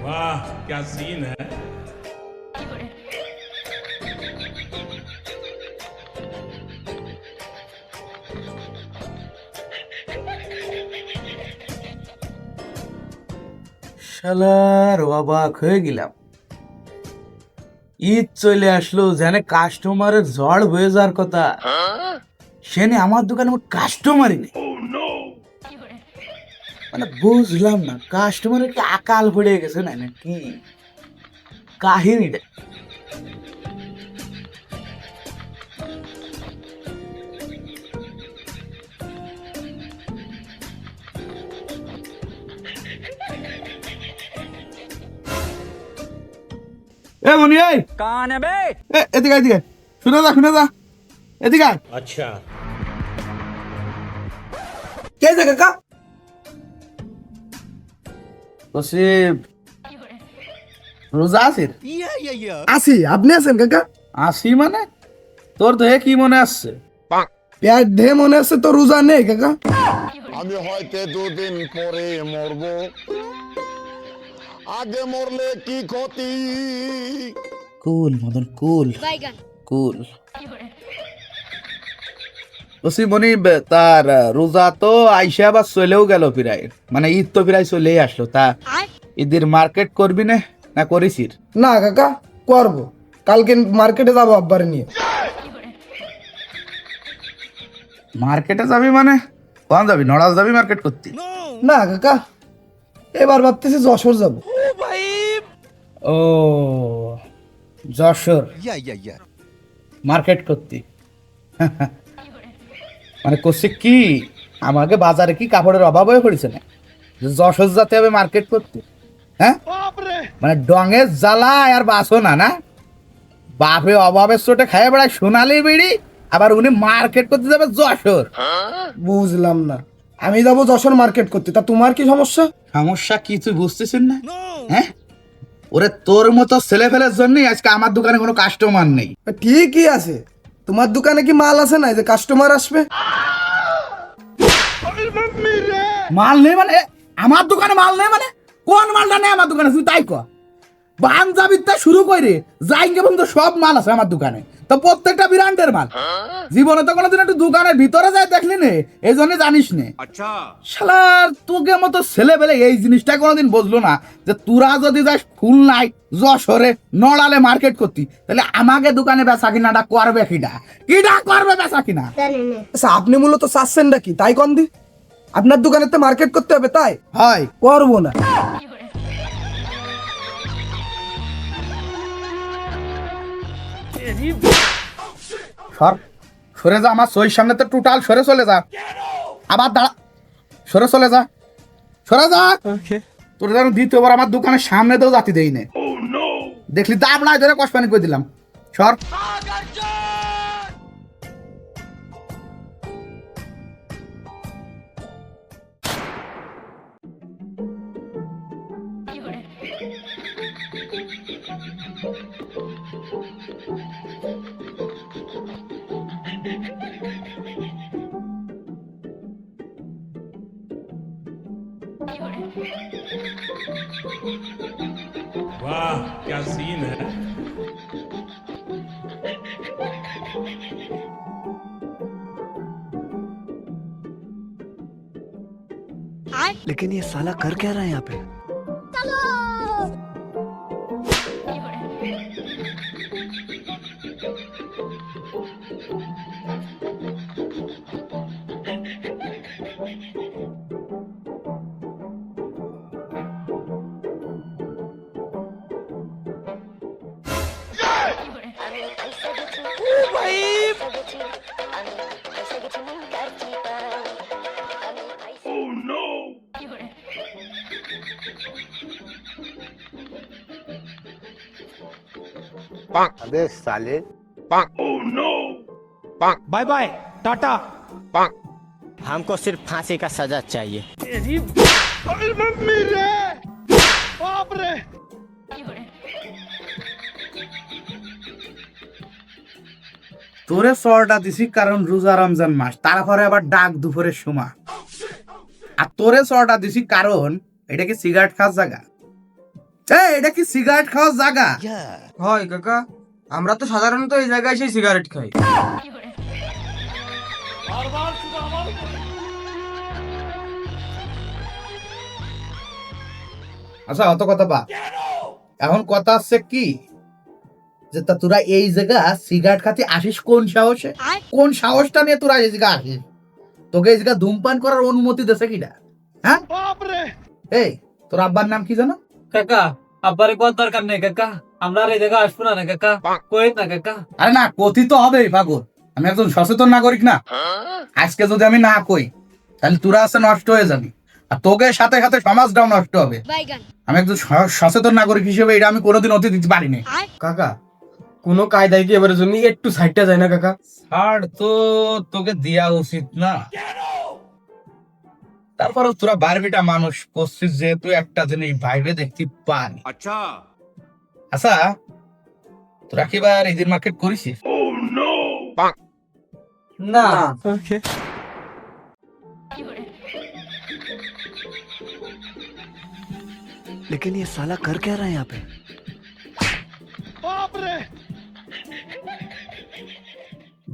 वाह क्या सीन है। শালার অবাক হয়ে গেলাম। ঈদ চলে আসলো, যেন কাস্টমারের ঝড় হয়ে যাওয়ার কথা, সেনে আমার দোকানে কাস্টমারই নেই। মানে বুঝলাম না, কাস্টমারের কি আকাল পড়ে গেছে না নাকি কাহিনীটা। এ মনি, এই कौन है बे? এদিকে এদিকে, শুনে যা শুনে যা, এদিকে আয়। अच्छा কে যে কাকা? বসে রোজা আছিস? আছি, আপনি আছেন কাকা? আসি মানে তোর দেহে কি মনে আসছে? পেট ঢে মনে আছে তো রোজা নেই কাকা। আমি হয়তো দুদিন পরে মরব, আগে মরলে কি ক্ষতি। কুল মদন কুল কুল। বসি মনি, তার রোজা তো আইসা আবার চলেও গেল প্রায়, মানে ঈদ তো প্রায় চলেই আসলো। তা ঈদের মার্কেট করবি না না করিসির? না কাকা, করব। কালকে মার্কেটে যাবো আব্বারে নিয়ে। মার্কেটে যাবি মানে কখন যাবি? নড়াল যাবি মার্কেট করতে? না কাকা, এবার ভাবতেছি যশোর যাব। ও যশোর মার্কেট করতে? মানে করছে কি, আমাকে বাজারে কি কাপড়ের অভাব হয়ে পড়েছে না যে যশোর যেতে হবে মার্কেট করতে? হ্যাঁ, মানে ডঙের জ্বালা আর বাসো না না, বাপে অভাবের চোটে খাইয়ে বেড়ায় সোনালি বিড়ি, আবার উনি মার্কেট করতে যাবে যশোর। বুঝলাম না, আমি যাব যশোর মার্কেট করতে, তা তোমার কি সমস্যা? সমস্যা কি তুই বুঝতেছিস না? হ্যাঁ, ওরে তোর মতো ছেলে ফেলের জন্যই আজকে আমার দোকানে কোনো কাস্টমার নেই। ঠিকই আছে, তোমার দোকানে কি মাল আছে না যে কাস্টমার আসবে? মাল নেই মানে? আমার দোকানে মাল নেই মানে কোন মালটা নেই আমার দোকানে তুই তাই কর। পাঞ্জাবিটা শুরু করে যাইঙ্গে বন্ধু সব মাল আছে আমার দোকানে, তো প্রত্যেকটা ব্র্যান্ডের মাল। জীবনে তো কোনোদিন একটু দোকানের ভিতরে যাই দেখলি নে, এই জন্য জানিস নে। अच्छा শালার তোকে মতো ছেলে পেলে এই জিনিসটা কোনোদিন বুঝলো না যে তোরা যদি যাস খুলনায় যশোরে নড়ালে মার্কেট করতি, তাহলে আমাকে দোকানে বেচা কিনাটা করবে কিনা, কিটা করবে বেচা কিনা? আচ্ছা, আপনি মূলত চাচ্ছেনটা কি তাই কন দি? আপনার দোকানে তো মার্কেট করতে হবে, তাই হয় করবো না। সর, সরে যা, আমার সই সামনে তো টোটাল সরে চলে যা। আবার দাঁড়া, সরে চলে যা, সরে যা। তোর যেন দ্বিতীয়বার আমার দোকানের সামনে তো জাতি দেই নে, দেখলি দাবড়ায় ধরে কসপানি করে দিলাম। সর। वाह क्या सीन है। लेकिन ये साला कर क्या रहा है यहाँ पे? अबे साले। Bye bye tata. हमको सिर्फ फांसी का सजा चाहिए। তোরে সরটা দিছি কারণ রোজা রমজান মাস, তারপরে আবার ডাক দুপুরের সময়। আর তোরে সরটা দিছি কারণ এটা কি সিগারেট খাওয়ার জায়গা? এটা কি সিগারেট খাওয়ার জায়গা? হয় কাকা, আমরা তো সাধারণত এই জায়গায় এসে সিগারেট খাই। আচ্ছা অত কথা বা, এখন কথা আছে কি যে তা তোরা এই জায়গা সিগারেট খাতে আসিস কোন সাহসে? কোন সাহসটা নিয়ে তোরা এই জায়গা আসিস? তোকে এই জায়গা ধূমপান করার অনুমতি দেছে কিনা? হ্যাঁ, এই তোর আব্বার নাম কি জানো? কাকা আব্বারে কোন দরকার নেই কাকা, আমরা আর এই জায়গা আসবো না কাকা, কই না কাকা। আরে না, কথিত হবে পাগল, আমি একজন সচেতন নাগরিক না। আজকে যদি আমি না কই তাহলে তোরা আছে নষ্ট হয়ে যাবি, আর তোকে সাথে সাথে সমাজটাও নষ্ট হবে। আমি একজন সচেতন নাগরিক হিসেবে এটা আমি কোনোদিন অতি দিতে পারিনি। কাকা কোনো কায়দায় কি এবারের জন্য একটু সাইডটা যায় না কাকা? ছাড় তো, তোকে দেয়া উচিত না। তারপরে তোরা বারবিটা মানুষ করছিস, যেহেতু একটা জিনিস ভাইবে দেখতে পানি। আচ্ছা তোরা কি বার ঈদের মার্কেট করিস? না लेकिन ये साला कर क्या रहा है यहाँ पे?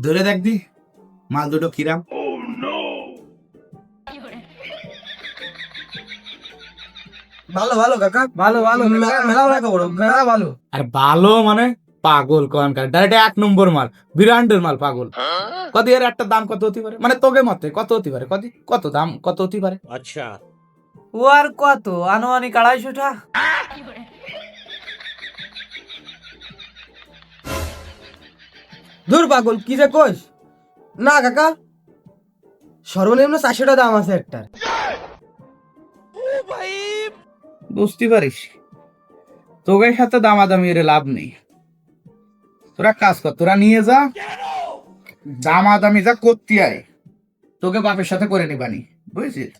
ধরে দেখবি মাল দুটো কিরাম। ভালো ভালো কাকা, ভালো ভালো, মেলা মেলা বড়, মেলা ভালো। আর ভালো মানে পাগল কনকার, ডাইরেক্ট 1 নম্বর মাল, ব্র্যান্ডের মাল পাগল। কত এর একটা দাম কত হতে পারে, মানে তোকে মতে কত হতে পারে? কত দাম কত হতে পারে? अच्छा ও আর কত, আনুমানিক 250 টাকা। দূর পাগল, কি যে কইস না কাকা, সর্বনিম্ন 400 টাকা দাম আছে একটা। বুঝতে পারিস তোকে সাথে দামাদামি এর লাভ নেই। তোরা কাজ কর, তোরা নিয়ে যা, দামাদামি যা করতে আয় তোকে বাপের সাথে করে নিবানি, বুঝছিস?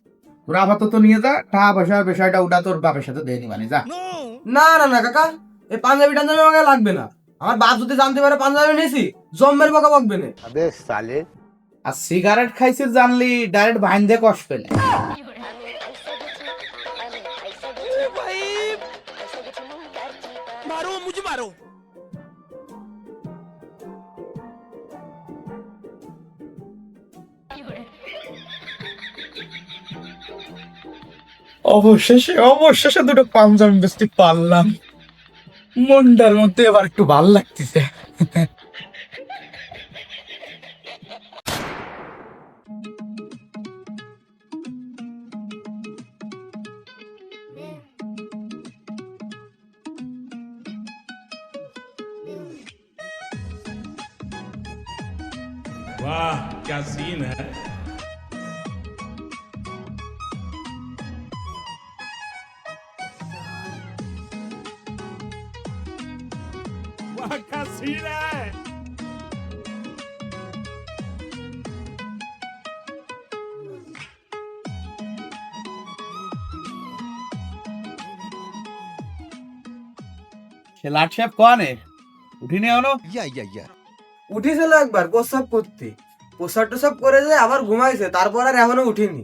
তোরা আপাতত নিয়ে যা, টাকা পয়সা বিষয়টা ওটা তোর বাপের সাথে দিয়ে নিবানি, যা। না না না কাকা, এই পাঞ্জাবি টাঞ্জাবি আমাকে লাগবে না। আমার বাপ যদি জানতে পারে পাঞ্জাবি নিয়েছি, জম্মের বকা বকবে না। अबे साले আর সিগারেট খাইছিস জানলি ডাইরেক্ট ভাইন দিয়ে কষ পেলে। অবশেষে দুটো পাঞ্জাবি বেচতে পারলাম, মনটার মধ্যে এবার একটু ভাল লাগতেছে। वाह क्या सीन है। वाह क्या सीन है। সে লাট সাহেব কনে উঠিনি এখনো? উঠিছিল একবার প্রস্রাব করতে, প্রস্রাব টোসাব করে যায় আবার ঘুমাইছে, তারপর আর এখনো উঠিনি।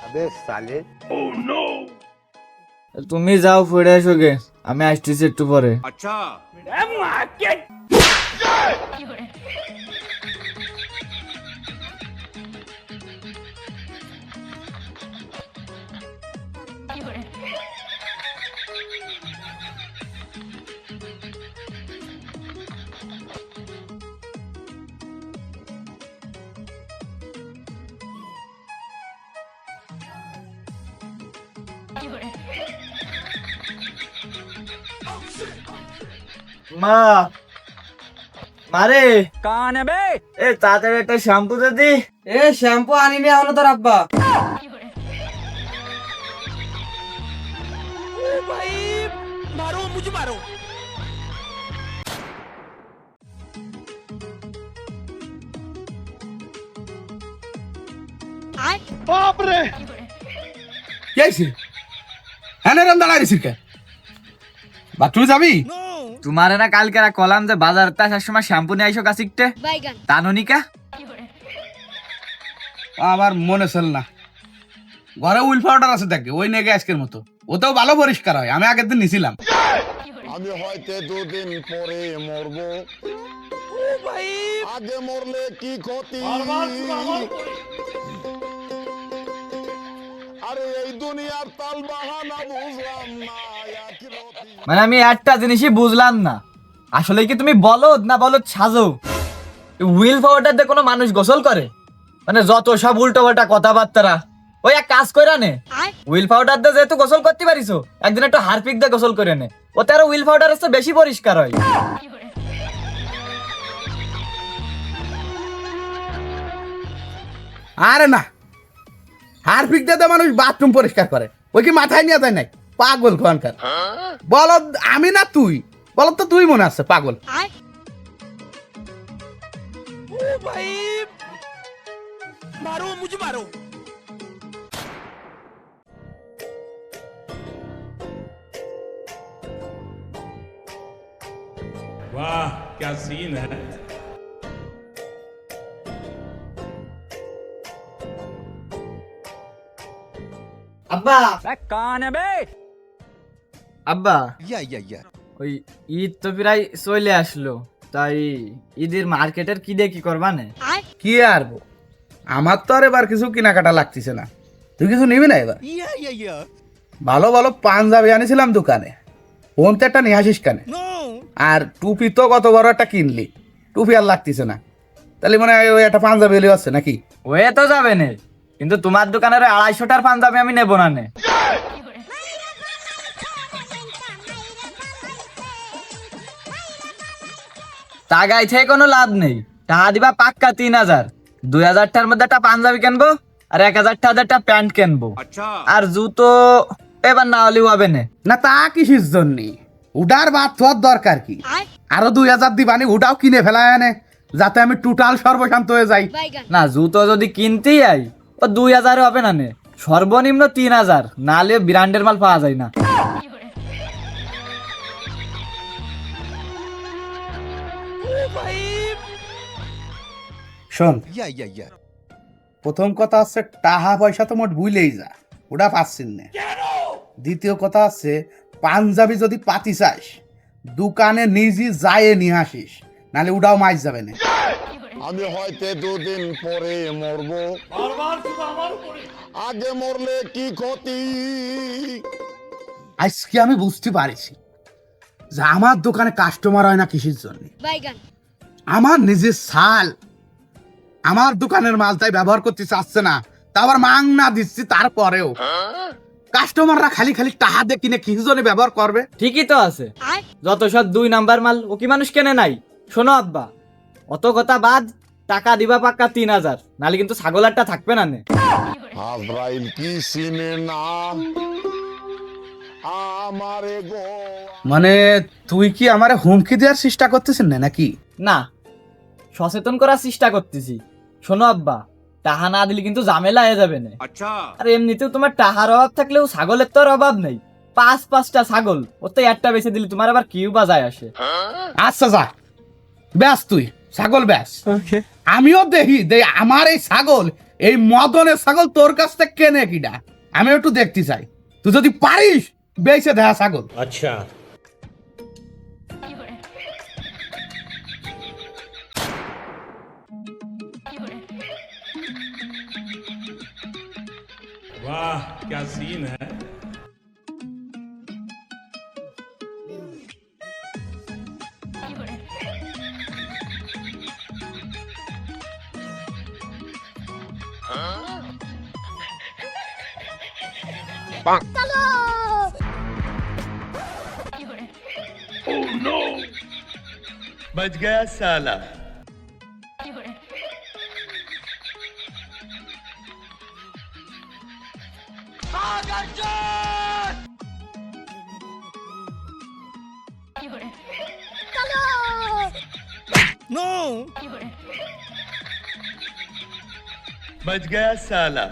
अबे साले তুমি যাও পড়ে এসো গে, আমি আসতেছি একটু পরে। মা মারে कौन है बे? এ তাড়াতাড়ি একটা শ্যাম্পু দে দি। এ শ্যাম্পু আনিনি এখনো তোর আব্বা। কি আইছে? হ্যাঁ রাম দাঁড়ায় রেছিস কে? বাথরুমে যাবি? তোমারে না কালকে কলাম যে বাজার আসার সময় শ্যাম্পু নিয়ে আইসো কাছিকতে, তানুনিকা আমার মনে চল না, ঘরে উইল পাউডার আছে দেখে ওই নেগে আজকের মতো, ওতেও ভালো পরিষ্কার হয়, আমি আগের দিন নিছিলাম। আমি হয়তো দুদিন পরে মরবো, আগে মরলে কি ক্ষতি? আরে এই দুনিয়ার তাল বাহানা বুঝলাম না, আখিরাতি। মানে আমি একটা জিনিসই বুঝলাম না, আসলে কি তুমি বলদ না বলদ সাজো? হুইল পাউডার দিয়ে কোনো মানুষ গোসল করে? মানে যত সব উল্টো পাল্টা কথাবার্তা। ওই এক কাজ করে নে, হুইল পাউডার দিয়ে যেহেতু গোসল করতে পারিস, একদিন একটু হারপিক দিয়ে গোসল করে নে, ওতে আরো হুইল পাউডার হচ্ছে বেশি পরিষ্কার হয়। আরে না, হারপিক দিয়ে মানুষ বাথরুম পরিষ্কার করে, ওই কি মাথায় নিয়ে যায় নাই? পাগল কোনকার বলদ, আমি না তুই বলদ, তো তুই মনে আছে পাগল। वाह क्या सीन है। আব্বা कौन है बे আব্বা ওই ঈদ তো প্রায় চলে আসলো, তাই ঈদের মার্কেটের কি দিয়ে কি করবা না? কি আর বো, আমার তো আর এবার কিছু কেনাকাটা লাগতেছে না। তুই কিছু নিবি না এবার? ভালো ভালো পাঞ্জাবি আনিছিলাম দোকানে, ফোন তো একটা নিয়ে আসিস কানে। আর টুপি তো কত বড় একটা কিনলি, টুপি আর লাগতেছে না, তাহলে মনে হয় ওই একটা পাঞ্জাবি হলে আছে নাকি? ওয়ে তো যাবে না, কিন্তু তোমার দোকানের 250টার পাঞ্জাবি আমি নেবো না নে। টাকায় থেকে কোনো লাভ নেই, টাকা দিবা পাক্কা 3000, 2000টার মধ্যে একটা পাঞ্জাবি কিনবো আর 1000টার প্যান্ট কিনবো, আর জুতো এবার না হলেও হবে না। না তা কিসের জন্য? উডার বাদ তোর দরকার কি? আরো 2000 দিবানি, উডাও কিনে ফেলায় আনে, যাতে আমি টোটাল সর্বশান্ত হয়ে যাই। না জুতো যদি কিনতেই আই, ও 2000 হবে না নে, সর্বনিম্ন 3000, না হলে ব্র্যান্ডের মাল পাওয়া যায় না। শোন, প্রথম কথা হচ্ছে টাকা পয়সা তো মোট ভুলেই যা, ওটা পাচ্ছিস না। দ্বিতীয় কথা হচ্ছে পাঞ্জাবি যদি পাতি চাস, দোকানে নিজে যায় নিয়ে আসিস, নাহলে ওটাও মাইজ যাবে না। আমি হয়তো দুদিন পরে মরবো, আগে মরলে কি ক্ষতি? আজকে আমি বুঝতে পারিছি যে আমার দোকানে কাস্টমার হয় না কিসের জন্য। আমার নিজের সাল আমার দোকানের মাল তাই ব্যবহার করতে চাচ্ছে না, তা আবার মাং না দিচ্ছি, তারপরেও কাস্টমাররা খালি খালি টাকা দিয়ে কিনে কি জন্য ব্যবহার করবে? ঠিকই তো আছে, যত সব 2 নাম্বার মাল ও কি মানুষ কেনে নাই? শোনো আব্বা, অত কথা বাদ, টাকা দিবা পাক্কা 3000, নালে কিন্তু ছাগলারটা থাকবে না নে। আজরাইল কি চিনে না আমারে গো? মানে তুই কি আমারে হুমকি দেওয়ার চেষ্টা করতেছিস না নাকি? না, সচেতন করার চেষ্টা করতেছি। শোনো আব্বা, টাহা না দিলে কিন্তু ঝামেলা হয়ে যাবে না। আর এমনিতেও তোমার টাহার অভাব থাকলেও ছাগলের তো আর অভাব নেই, 5-5টা ছাগল, ওতে একটা বেঁচে দিলে তোমার আবার কিউ বাজায় আসে। আচ্ছা যা, ব্যাস তুই ছাগল ব্যাস, আমিও দেখি আমার এই ছাগল, এই মদনের ছাগল তোর কাছ থেকে কেনে কিনা, আমি একটু দেখতে চাই। তুই যদি পারিস বেঁচে দেখা ছাগল। अच्छा वाह क्या सीन है। बच गया साला। बच गया साला।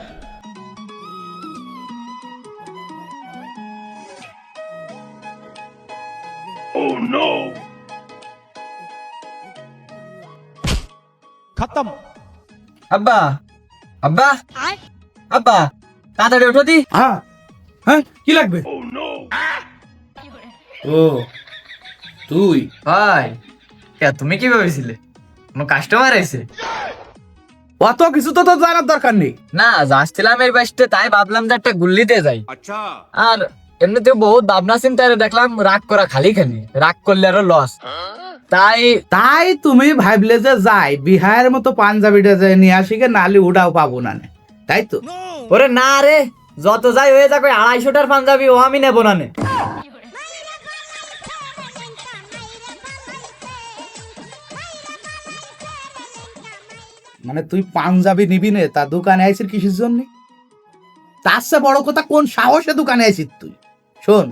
আব্বা আব্বা আব্বা তাড়াতাড়ি ওঠো দি। হ্যাঁ হ্যাঁ কি লাগবে? ও তুই ভাই কে তুমি কি ভেবেছিলে কোনো কাস্টমার এসে? অত কিছু তো তোর জানার দরকার নেই। না যাচ্ছিলাম এই বাসতে, তাই ভাবলাম যে একটা গুল্লি দিয়ে যাই। আর এমনিতেও বহুত ভাবনা চিন্তা দেখলাম রাগ করা খালি খালি, রাগ করলে আরো লস। তাই তুমি ভাবলে যে যাই বিহারের মতো পাঞ্জাবিটা যে নিয়ে আসি গে, নালি ওটাও পাবো না নে। তাই তো? ওরে না রে, যত যাই হয়ে যাক, ওই 250টার পাঞ্জাবি ও আমি নেবো না নে। মানে তুই পাঞ্জাবি নিবি নে, তা দোকানে আইছিস কিসের জন্য? তার চেয়ে বড় কথা কোন সাহসে দোকানে আইছিস তুই? শোন,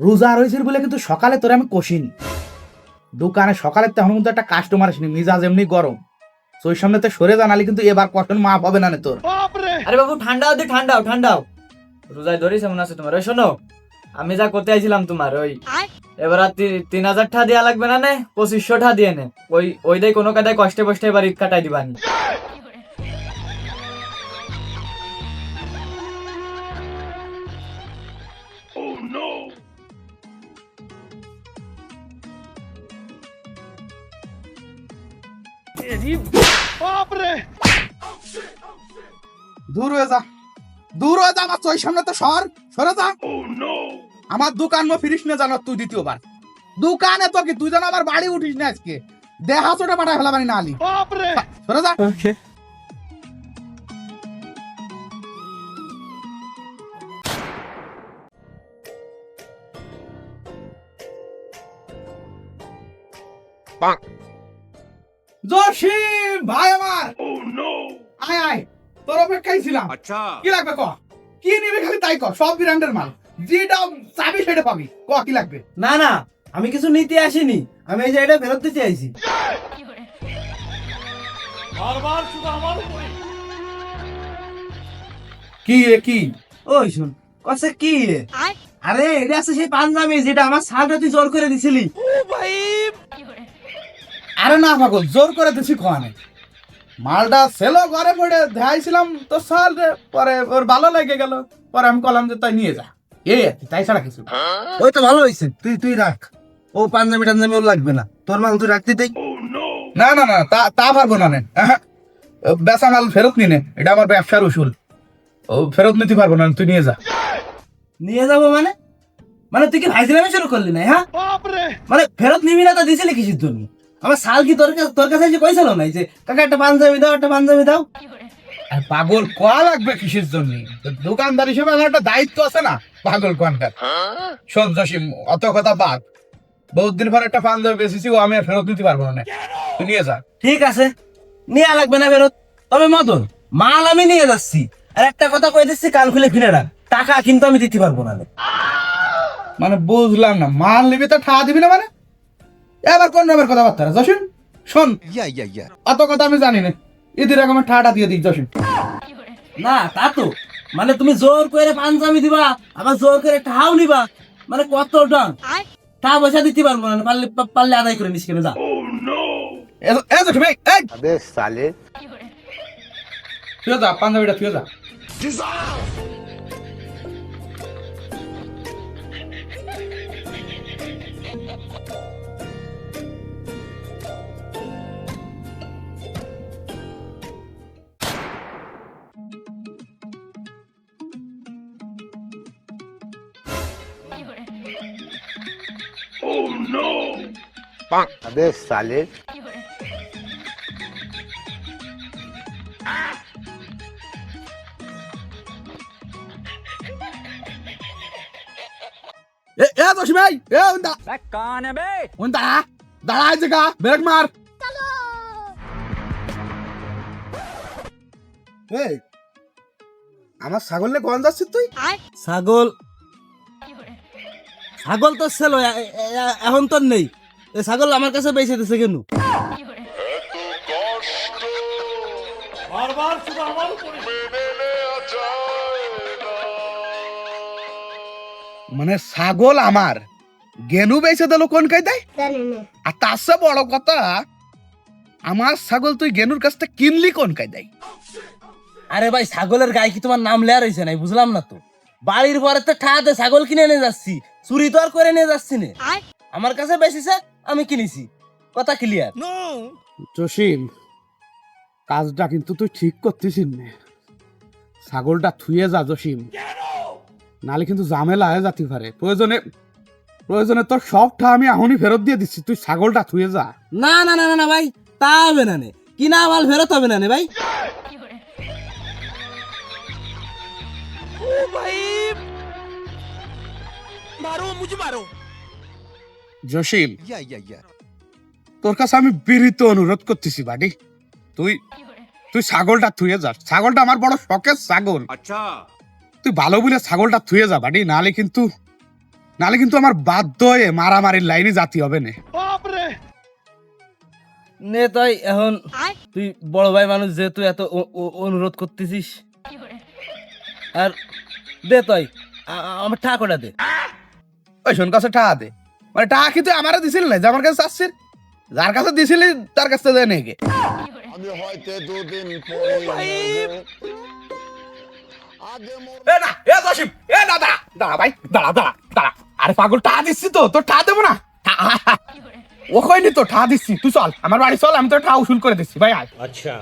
রোজা রয়েছিস বলে কিন্তু সকালে তোরে আমি কষিনি দোকানে। সকালে তেমন কিন্তু একটা কাস্টমার আসেনি, মিজাজ এমনি গরম। তো ওই সামনে তো সরে জানালি কিন্তু এবার কখন মাপ হবে না নে তোর। আরে বাবু ঠান্ডাও দি, ঠান্ডাও ঠান্ডাও। রোজায় ধরিস এমন আছে তোমার। ওই শোনো, আমি যা করতে আইছিলাম তোমার ওই এবার 3000 টাকা দেওয়া লাগবে না নে, 2500 টাকা দিয়ে নে। ওই দেয় কোনো কাদায় কষ্টে কষ্টে এবার ঈদ কাটাই দিবানি। দূর হয়ে যা, দূর হয়ে যা আমার চোখের সামনে তো সরে যা। আমার দোকান ফিরিস না জানো তুই দ্বিতীয়বার দোকানে তো কি তুই যেন আমার বাড়ি উঠিস না আজকে, দেহা চোটে পাঠায় ফেলা পারি না আলি। সরে যা। জসিম ভাই আমার, আয় আয়, তোর অপেক্ষায় ছিলাম। কি লাগবে ক? কি নিবি খালি তাই ক, সব ব্র্যান্ডের মাল, যেটা চাবি সেটা পাবি। ক কি লাগবে? না না, আমি কিছু নিতে আসিনি, আমি এই যে এটা ফেরত দিতে আইছি। কি কি? ওই শুন কসে কি এ? আরে এটা আছে সেই পাঞ্জাবি যেটা আমার শালটা তুই জোর করে দিছিলি। আরে না পাগল, জোর করে দিছি কোয়ানে। মালটা সেলো ঘরে পড়ে দেখাইছিলাম তো সাল রে, পরে ওর ভালো লেগে গেল, পরে আমি কলাম যে তাই নিয়ে যা, এই আর কি, তাই ছাড়া কিছু না। ওই তো ভালো হয়েছে, তুই তুই রাখ। ও পাঞ্জাবি টাঞ্জাবি ওর লাগবে না, তোর মাল তুই রাখতে দেই। না না না, তা পারবো না। বেচা মাল ফেরত নিনে, এটা আমার ব্যবসার উসুল। ও ফেরত নিতে পারবো না, তুই নিয়ে যা। নিয়ে যাবো মানে? মানে তুই কি ভাইছিলামে শুরু করলি না? হ্যাঁ, মানে ফেরত নিবি না তা দিছিলি কিসের জন্য? আমার শাল কি তোর কাছে এসে কইছিল না যে কাকা একটা পাঞ্জাবি দাও, একটা পাঞ্জাবি দাও? আর পাগল কোয়া লাগবে কিসের জন্য? দোকানদার হিসেবে আমার একটা দায়িত্ব আছে না, পাগল কোয়ানকার। শোন জসিম, অত কথা বাদ। বহুত দিন পর একটা পাঞ্জাবি বেচেছি, ও আমি আর ফেরত নিতে পারবো না, তুই নিয়ে যা। ঠিক আছে, নেওয়া লাগবে না ফেরত। তবে মদন, মাল আমি নিয়ে যাচ্ছি, আর একটা কথা কই দিচ্ছি, কান খুলে ফিরে রাখ, টাকা কিন্তু আমি দিতে পারবো না। মানে বুঝলাম না, মাল নিবি তো ঠা দিবি না মানে? এবার কোন রকমের কথাবার্তা জসিম? শোন, অত কথা আমি জানি না, ঈদের আগে আমার ঠাটা দিয়ে দিই জসিম। না তা তো, মানে তুমি জোর করে পাঞ্জাবি দিবা, আবার জোর করে টাকাও নিবা, মানে কতটা টাকা পয়সা দিতে পারবো না। পারলে পারলে আদায় করে নিস, কেন যা। জসিম এই अबे साले তুই যা, পাঞ্জাবিটা তুই যা। अबे साले জসিম এই कौन है बे? দাঁড়া দাঁড়া, এই জায়গা ব্রেক মার। এই আমার ছাগলে কোন যাচ্ছিস তুই? ছাগল, ছাগল তো ছিল, এখন তো নেই। এ ছাগল আমার কাছে বেঁচে দিছে কেন? মানে ছাগল আমার গেনু বেঁচে দিল কোন কায়দায়? আর তার চেয়ে বড় কথা, আমার ছাগল তুই গেনুর কাছ থেকে কিনলি কোন কায়দায়? আরে ভাই ছাগলের গায়ে কি তোমার নাম লেয়া রয়েছে নাই বুঝলাম না তো। বাড়ির পরে তো ঠাতে ছাগল কিনে নিয়ে যাচ্ছি, চুরি তো আর করে নিয়ে যাচ্ছি না। আমার কাছে বেশিছে, আমি কিনেছি, কথা ক্লিয়ার। জসিম, কাজটা কিন্তু তুই ঠিক করতেছিস না। ছাগলটা থুয়ে যা জসিম, নালে কিন্তু ঝামেলা হয়ে যেতে পারে। প্রয়োজনে তোর সবটা আমি এখনই ফেরত দিয়ে দিচ্ছি, তুই ছাগলটা থুয়ে যা। না না না না ভাই, তা হবে না নে, কিনা মাল ফেরত হবে না নে ভাই। জসিম, তোর কাছে আমি বিনীত অনুরোধ করতেছি বাড়ি, তুই ছাগলটা থুয়ে যা। ছাগলটা আমার বড় শখের ছাগল। তুই ভালো বলে ছাগলটা থুয়ে যা বাড়ি, নালে কিন্তু আমার বাধ্য হয়ে মারামারির লাইনে জাতি হবে না। নে তাই এখন তুই বড় ভাই মানুষ যেহেতু এত অনুরোধ করতেছিস, আর দে তাই আমার ঠাকুরটা দে। ওই শোন কাছে টাকা দে, মানে টাকা কি তুই আমারে দিছিল না যে আমার কাছে চাচ্ছিস? যার কাছে দিছিলি তার কাছে দেয় নাকি? আমি হয়তো দুদিন পরে মরবো। আগে এ না, এ জসিম, এ না, দাঁড়া ভাই, দাঁড়া। আরে পাগল, টাকা দিচ্ছি তো, তোর টাকা দেবো না? ও কইনি তো টাকা দিচ্ছি, তুই চল আমার বাড়ি চল, আমি তোর টাকা উসুল করে দিচ্ছি ভাই। আয়। अच्छा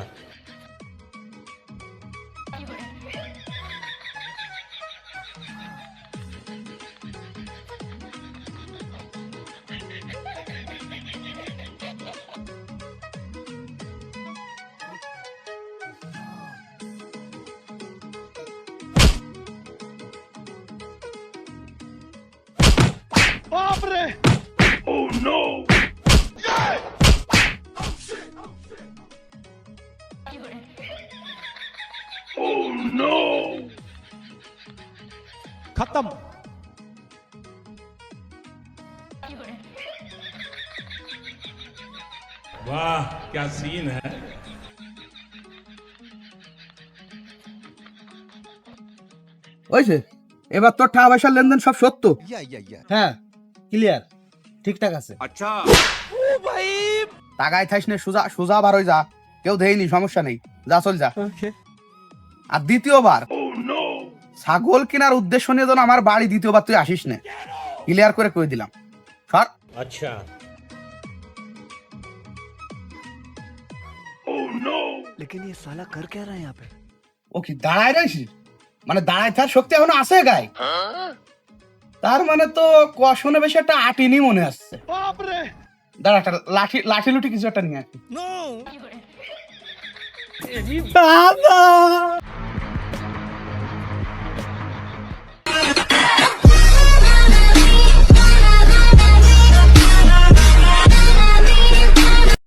खत्म। वाह क्या सीन है। ওইছে, এবার তোর টাকা পয়সার লেনদেন সব সত্য? হ্যাঁ ক্লিয়ার, ঠিকঠাক আছে। টাকায় থাইস নে, সোজা বার হয়ে যা, কেউ দেয়নি, সমস্যা নেই, যা চল যা। আর দ্বিতীয়বার ছাগল কেনার উদ্দেশ্য নিয়ে যেন আমার বাড়ি দ্বিতীয়বার তুই আসিস না, ক্লিয়ার করে কই দিলাম। সর। अच्छा लेकिन ये साला कर क्या रहा है यहाँ पे? ও কি দাঁড়ায় রয়েছিস? মানে দাঁড়ায় থাকার শক্তি এখনো আছে গায়ে? তার মানে তো কষনে বেশি একটা আটিনি মনে আসছে। দাঁড়া, একটা লাঠি লুটি কিছু একটা নিয়ে আসি। দাদা